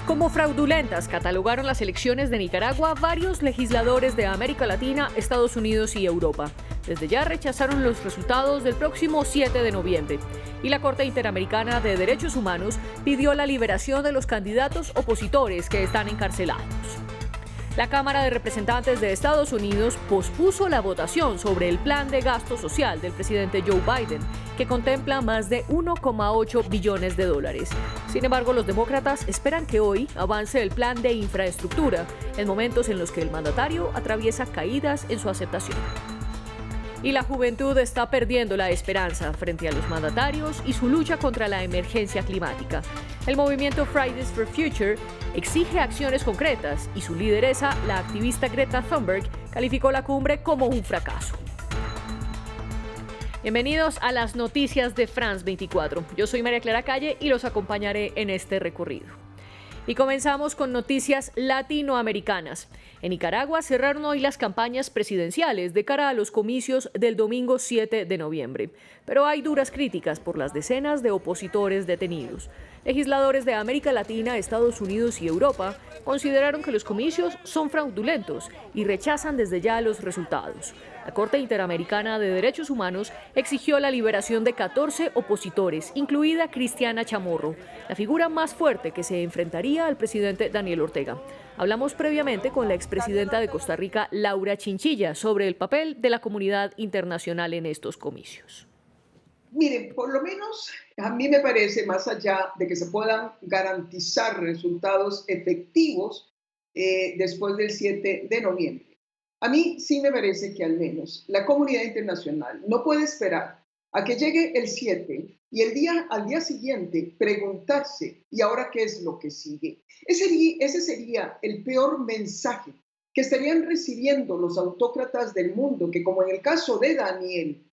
Como fraudulentas catalogaron las elecciones de Nicaragua varios legisladores de América Latina, Estados Unidos y Europa. Desde ya rechazaron los resultados del próximo 7 de noviembre. Y la Corte Interamericana de Derechos Humanos pidió la liberación de los candidatos opositores que están encarcelados. La Cámara de Representantes de Estados Unidos pospuso la votación sobre el plan de gasto social del presidente Joe Biden, que contempla más de 1,8 billones de dólares. Sin embargo, los demócratas esperan que hoy avance el plan de infraestructura, en momentos en los que el mandatario atraviesa caídas en su aceptación. Y la juventud está perdiendo la esperanza frente a los mandatarios y su lucha contra la emergencia climática. El movimiento Fridays for Future exige acciones concretas y su lideresa, la activista Greta Thunberg, calificó la cumbre como un fracaso. Bienvenidos a las noticias de France 24. Yo soy María Clara Calle y los acompañaré en este recorrido. Y comenzamos con noticias latinoamericanas. En Nicaragua cerraron hoy las campañas presidenciales de cara a los comicios del domingo 7 de noviembre. Pero hay duras críticas por las decenas de opositores detenidos. Legisladores de América Latina, Estados Unidos y Europa consideraron que los comicios son fraudulentos y rechazan desde ya los resultados. La Corte Interamericana de Derechos Humanos exigió la liberación de 14 opositores, incluida Cristiana Chamorro, la figura más fuerte que se enfrentaría al presidente Daniel Ortega. Hablamos previamente con la expresidenta de Costa Rica, Laura Chinchilla, sobre el papel de la comunidad internacional en estos comicios. Miren, por lo menos a mí me parece, más allá de que se puedan garantizar resultados efectivos después del 7 de noviembre, a mí sí me parece que al menos la comunidad internacional no puede esperar a que llegue el 7 y al día siguiente preguntarse, ¿y ahora qué es lo que sigue? Ese sería el peor mensaje que estarían recibiendo los autócratas del mundo, que como en el caso de Daniel,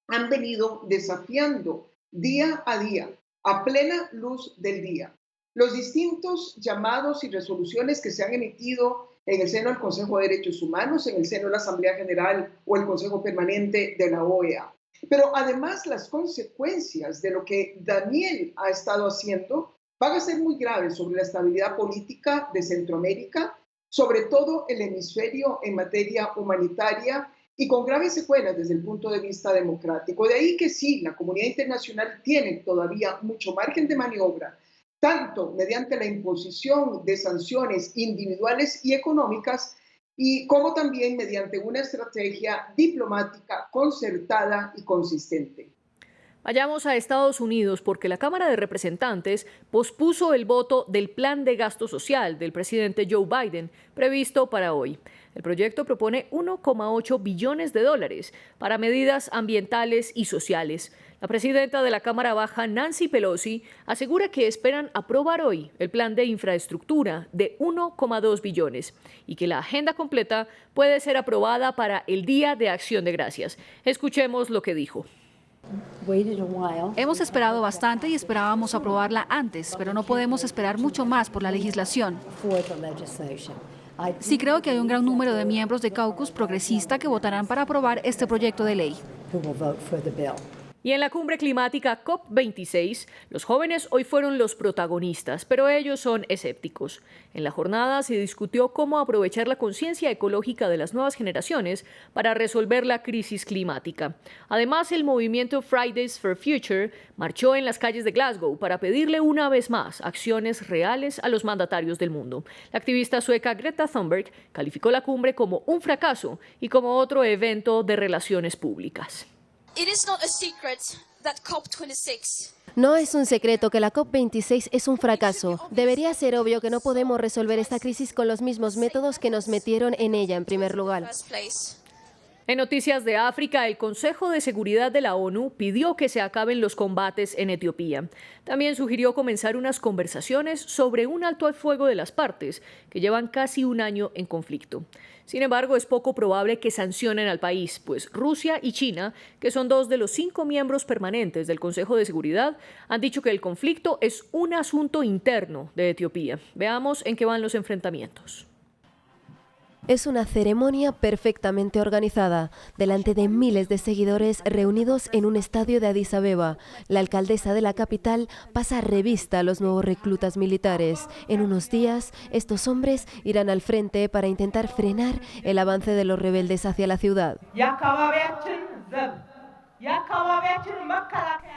han venido desafiando día a día, a plena luz del día, los distintos llamados y resoluciones que se han emitido en el seno del Consejo de Derechos Humanos, en el seno de la Asamblea General o el Consejo Permanente de la OEA. Pero además las consecuencias de lo que Daniel ha estado haciendo van a ser muy graves sobre la estabilidad política de Centroamérica, sobre todo el hemisferio en materia humanitaria, y con graves secuelas desde el punto de vista democrático. De ahí que sí, la comunidad internacional tiene todavía mucho margen de maniobra, tanto mediante la imposición de sanciones individuales y económicas, y como también mediante una estrategia diplomática concertada y consistente. Vayamos a Estados Unidos porque la Cámara de Representantes pospuso el voto del plan de gasto social del presidente Joe Biden previsto para hoy. El proyecto propone 1,8 billones de dólares para medidas ambientales y sociales. La presidenta de la Cámara Baja, Nancy Pelosi, asegura que esperan aprobar hoy el plan de infraestructura de 1,2 billones y que la agenda completa puede ser aprobada para el Día de Acción de Gracias. Escuchemos lo que dijo. Hemos esperado bastante y esperábamos aprobarla antes, pero no podemos esperar mucho más por la legislación. Sí creo que hay un gran número de miembros de caucus progresista que votarán para aprobar este proyecto de ley. Y en la cumbre climática COP26, los jóvenes hoy fueron los protagonistas, pero ellos son escépticos. En la jornada se discutió cómo aprovechar la conciencia ecológica de las nuevas generaciones para resolver la crisis climática. Además, el movimiento Fridays for Future marchó en las calles de Glasgow para pedirle una vez más acciones reales a los mandatarios del mundo. La activista sueca Greta Thunberg calificó la cumbre como un fracaso y como otro evento de relaciones públicas. No es un secreto que la COP26 es un fracaso. Debería ser obvio que no podemos resolver esta crisis con los mismos métodos que nos metieron en ella en primer lugar. En noticias de África, el Consejo de Seguridad de la ONU pidió que se acaben los combates en Etiopía. También sugirió comenzar unas conversaciones sobre un alto al fuego de las partes, que llevan casi un año en conflicto. Sin embargo, es poco probable que sancionen al país, pues Rusia y China, que son dos de los 5 miembros permanentes del Consejo de Seguridad, han dicho que el conflicto es un asunto interno de Etiopía. Veamos en qué van los enfrentamientos. Es una ceremonia perfectamente organizada, delante de miles de seguidores reunidos en un estadio de Addis Abeba. La alcaldesa de la capital pasa revista a los nuevos reclutas militares. En unos días, estos hombres irán al frente para intentar frenar el avance de los rebeldes hacia la ciudad.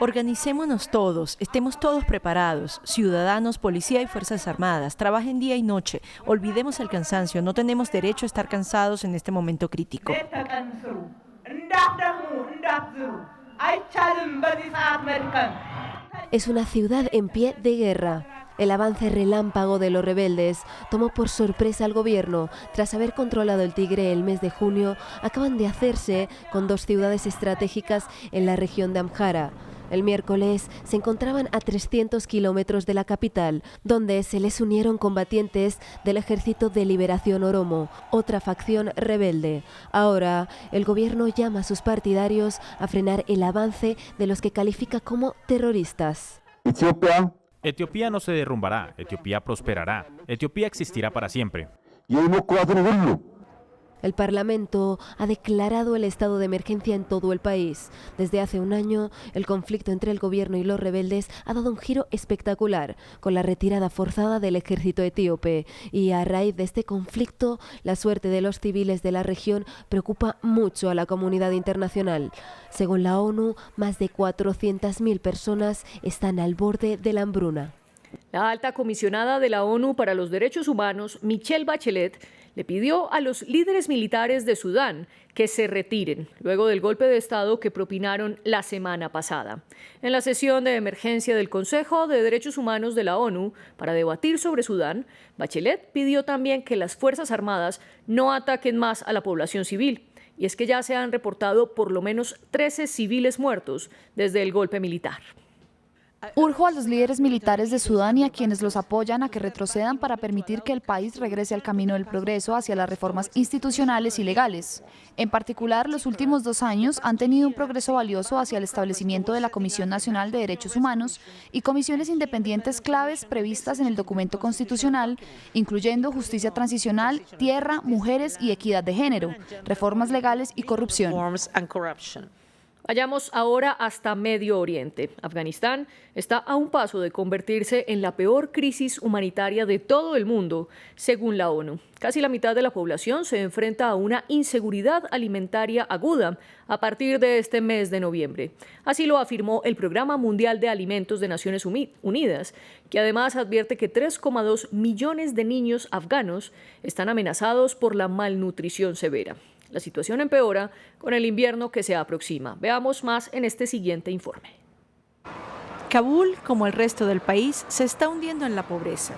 Organicémonos todos, estemos todos preparados, ciudadanos, policía y fuerzas armadas, trabajen día y noche, olvidemos el cansancio, no tenemos derecho a estar cansados en este momento crítico. Es una ciudad en pie de guerra. El avance relámpago de los rebeldes tomó por sorpresa al gobierno. Tras haber controlado el Tigre el mes de junio, acaban de hacerse con 2 ciudades estratégicas en la región de Amhara. El miércoles se encontraban a 300 kilómetros de la capital, donde se les unieron combatientes del Ejército de Liberación Oromo, otra facción rebelde. Ahora, el gobierno llama a sus partidarios a frenar el avance de los que califica como terroristas. Etiopía no se derrumbará, Etiopía prosperará, Etiopía existirá para siempre. El Parlamento ha declarado el estado de emergencia en todo el país. Desde hace un año, el conflicto entre el gobierno y los rebeldes ha dado un giro espectacular, con la retirada forzada del ejército etíope. Y a raíz de este conflicto, la suerte de los civiles de la región preocupa mucho a la comunidad internacional. Según la ONU, más de 400.000 personas están al borde de la hambruna. La alta comisionada de la ONU para los Derechos Humanos, Michelle Bachelet, le pidió a los líderes militares de Sudán que se retiren luego del golpe de Estado que propinaron la semana pasada. En la sesión de emergencia del Consejo de Derechos Humanos de la ONU para debatir sobre Sudán, Bachelet pidió también que las Fuerzas Armadas no ataquen más a la población civil. Y es que ya se han reportado por lo menos 13 civiles muertos desde el golpe militar. Urjo a los líderes militares de Sudán y a quienes los apoyan a que retrocedan para permitir que el país regrese al camino del progreso hacia las reformas institucionales y legales. En particular, los últimos 2 años han tenido un progreso valioso hacia el establecimiento de la Comisión Nacional de Derechos Humanos y comisiones independientes claves previstas en el documento constitucional, incluyendo justicia transicional, tierra, mujeres y equidad de género, reformas legales y corrupción. Vayamos ahora hasta Medio Oriente. Afganistán está a un paso de convertirse en la peor crisis humanitaria de todo el mundo, según la ONU. Casi la mitad de la población se enfrenta a una inseguridad alimentaria aguda a partir de este mes de noviembre. Así lo afirmó el Programa Mundial de Alimentos de Naciones Unidas, que además advierte que 3,2 millones de niños afganos están amenazados por la malnutrición severa. La situación empeora con el invierno que se aproxima. Veamos más en este siguiente informe. Kabul, como el resto del país, se está hundiendo en la pobreza.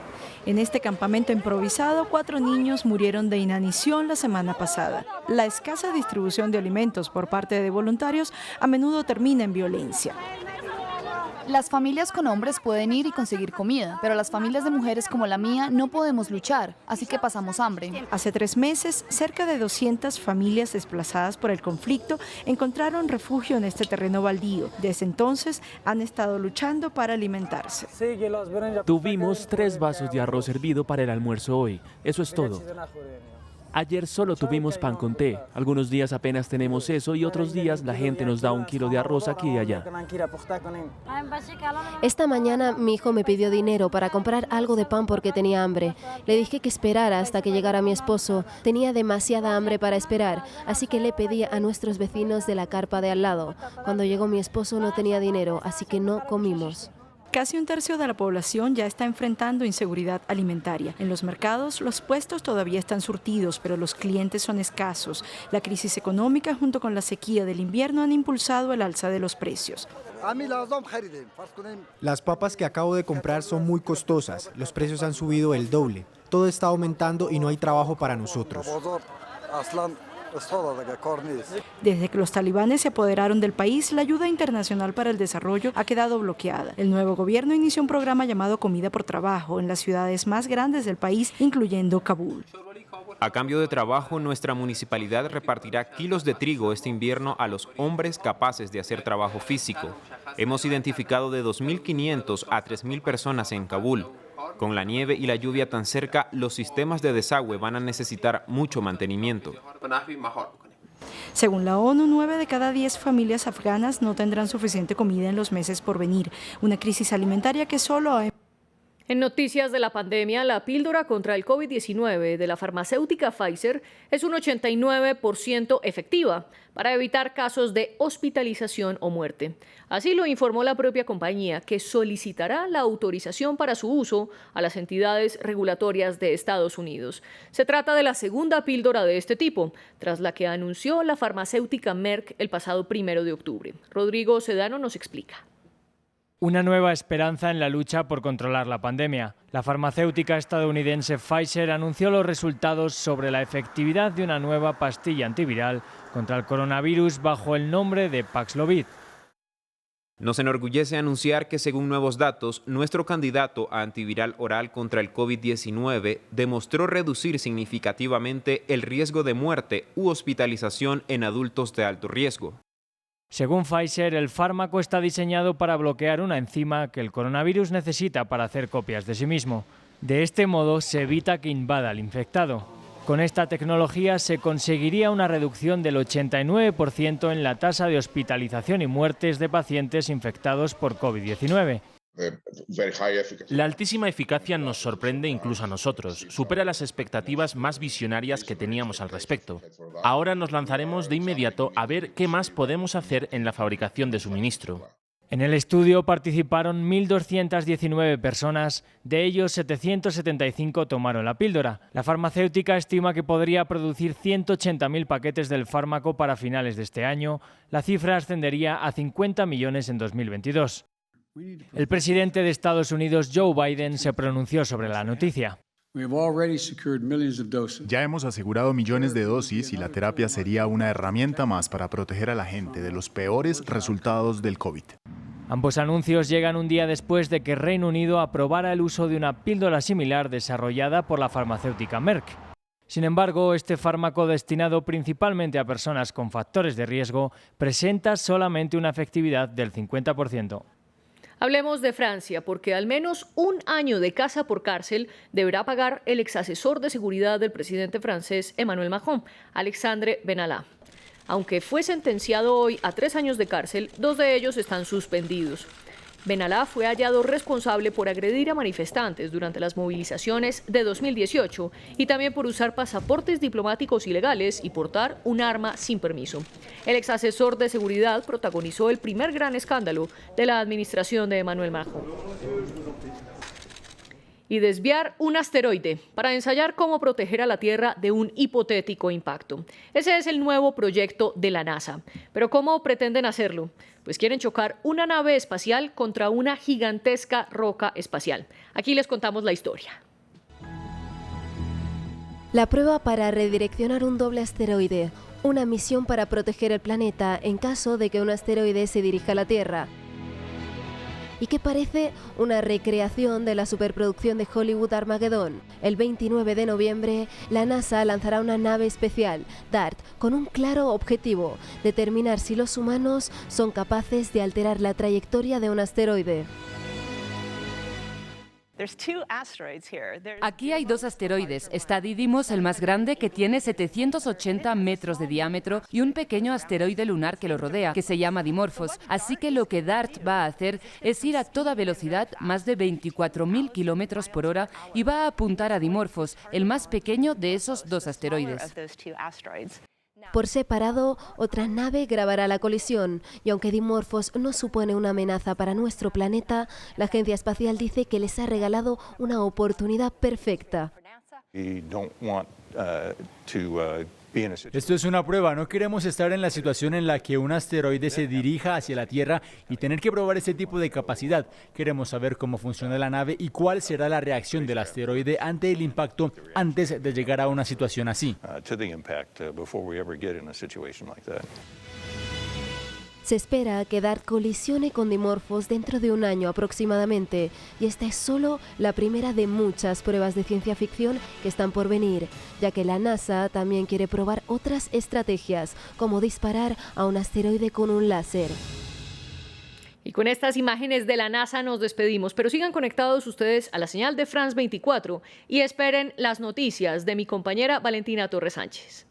En este campamento improvisado, 4 niños murieron de inanición la semana pasada. La escasa distribución de alimentos por parte de voluntarios a menudo termina en violencia. Las familias con hombres pueden ir y conseguir comida, pero las familias de mujeres como la mía no podemos luchar, así que pasamos hambre. Hace 3 meses, cerca de 200 familias desplazadas por el conflicto encontraron refugio en este terreno baldío. Desde entonces han estado luchando para alimentarse. Tuvimos 3 vasos de arroz hervido para el almuerzo hoy. Eso es todo. Ayer solo tuvimos pan con té. Algunos días apenas tenemos eso y otros días la gente nos da 1 kilo de arroz aquí y allá. Esta mañana mi hijo me pidió dinero para comprar algo de pan porque tenía hambre. Le dije que esperara hasta que llegara mi esposo. Tenía demasiada hambre para esperar, así que le pedí a nuestros vecinos de la carpa de al lado. Cuando llegó mi esposo no tenía dinero, así que no comimos. Casi 1/3 de la población ya está enfrentando inseguridad alimentaria. En los mercados, los puestos todavía están surtidos, pero los clientes son escasos. La crisis económica junto con la sequía del invierno han impulsado el alza de los precios. Las papas que acabo de comprar son muy costosas. Los precios han subido el doble. Todo está aumentando y no hay trabajo para nosotros. Desde que los talibanes se apoderaron del país, la ayuda internacional para el desarrollo ha quedado bloqueada. El nuevo gobierno inició un programa llamado Comida por Trabajo en las ciudades más grandes del país, incluyendo Kabul. A cambio de trabajo, nuestra municipalidad repartirá kilos de trigo este invierno a los hombres capaces de hacer trabajo físico. Hemos identificado de 2.500 a 3.000 personas en Kabul. Con la nieve y la lluvia tan cerca, los sistemas de desagüe van a necesitar mucho mantenimiento. Según la ONU, 9 de cada 10 familias afganas no tendrán suficiente comida en los meses por venir. Una crisis alimentaria que solo ha... En noticias de la pandemia, la píldora contra el COVID-19 de la farmacéutica Pfizer es un 89% efectiva para evitar casos de hospitalización o muerte. Así lo informó la propia compañía, que solicitará la autorización para su uso a las entidades regulatorias de Estados Unidos. Se trata de la segunda píldora de este tipo, tras la que anunció la farmacéutica Merck el pasado 1 de octubre. Rodrigo Sedano nos explica. Una nueva esperanza en la lucha por controlar la pandemia. La farmacéutica estadounidense Pfizer anunció los resultados sobre la efectividad de una nueva pastilla antiviral contra el coronavirus bajo el nombre de Paxlovid. Nos enorgullece anunciar que, según nuevos datos, nuestro candidato a antiviral oral contra el COVID-19 demostró reducir significativamente el riesgo de muerte u hospitalización en adultos de alto riesgo. Según Pfizer, el fármaco está diseñado para bloquear una enzima que el coronavirus necesita para hacer copias de sí mismo. De este modo, se evita que invada al infectado. Con esta tecnología se conseguiría una reducción del 89% en la tasa de hospitalización y muertes de pacientes infectados por COVID-19. La altísima eficacia nos sorprende incluso a nosotros, supera las expectativas más visionarias que teníamos al respecto. Ahora nos lanzaremos de inmediato a ver qué más podemos hacer en la fabricación de suministro. En el estudio participaron 1.219 personas, de ellos 775 tomaron la píldora. La farmacéutica estima que podría producir 180.000 paquetes del fármaco para finales de este año. La cifra ascendería a 50 millones en 2022. El presidente de Estados Unidos, Joe Biden, se pronunció sobre la noticia. Ya hemos asegurado millones de dosis y la terapia sería una herramienta más para proteger a la gente de los peores resultados del COVID. Ambos anuncios llegan un día después de que Reino Unido aprobara el uso de una píldora similar desarrollada por la farmacéutica Merck. Sin embargo, este fármaco destinado principalmente a personas con factores de riesgo presenta solamente una efectividad del 50%. Hablemos de Francia, porque al menos un año de casa por cárcel deberá pagar el exasesor de seguridad del presidente francés Emmanuel Macron, Alexandre Benalla. Aunque fue sentenciado hoy a 3 años de cárcel, 2 de ellos están suspendidos. Benalla fue hallado responsable por agredir a manifestantes durante las movilizaciones de 2018 y también por usar pasaportes diplomáticos ilegales y portar un arma sin permiso. El exasesor de seguridad protagonizó el primer gran escándalo de la administración de Emmanuel Macron. Y desviar un asteroide para ensayar cómo proteger a la Tierra de un hipotético impacto. Ese es el nuevo proyecto de la NASA. ¿Pero cómo pretenden hacerlo? Pues quieren chocar una nave espacial contra una gigantesca roca espacial. Aquí les contamos la historia. La prueba para redireccionar un doble asteroide, una misión para proteger el planeta en caso de que un asteroide se dirija a la Tierra. Y que parece una recreación de la superproducción de Hollywood Armageddon. El 29 de noviembre, la NASA lanzará una nave especial, DART, con un claro objetivo: determinar si los humanos son capaces de alterar la trayectoria de un asteroide. Aquí hay 2 asteroides. Está Didymos, el más grande, que tiene 780 metros de diámetro, y un pequeño asteroide lunar que lo rodea, que se llama Dimorphos. Así que lo que DART va a hacer es ir a toda velocidad, más de 24.000 kilómetros por hora, y va a apuntar a Dimorphos, el más pequeño de esos 2 asteroides. Por separado, otra nave grabará la colisión, y aunque Dimorphos no supone una amenaza para nuestro planeta, la agencia espacial dice que les ha regalado una oportunidad perfecta. Esto es una prueba, no queremos estar en la situación en la que un asteroide se dirija hacia la Tierra y tener que probar ese tipo de capacidad. Queremos saber cómo funciona la nave y cuál será la reacción del asteroide ante el impacto antes de llegar a una situación así. Se espera que DART colisione con Dimorphos dentro de un año aproximadamente, y esta es solo la primera de muchas pruebas de ciencia ficción que están por venir, ya que la NASA también quiere probar otras estrategias, como disparar a un asteroide con un láser. Y con estas imágenes de la NASA nos despedimos, pero sigan conectados ustedes a la señal de France 24 y esperen las noticias de mi compañera Valentina Torres Sánchez.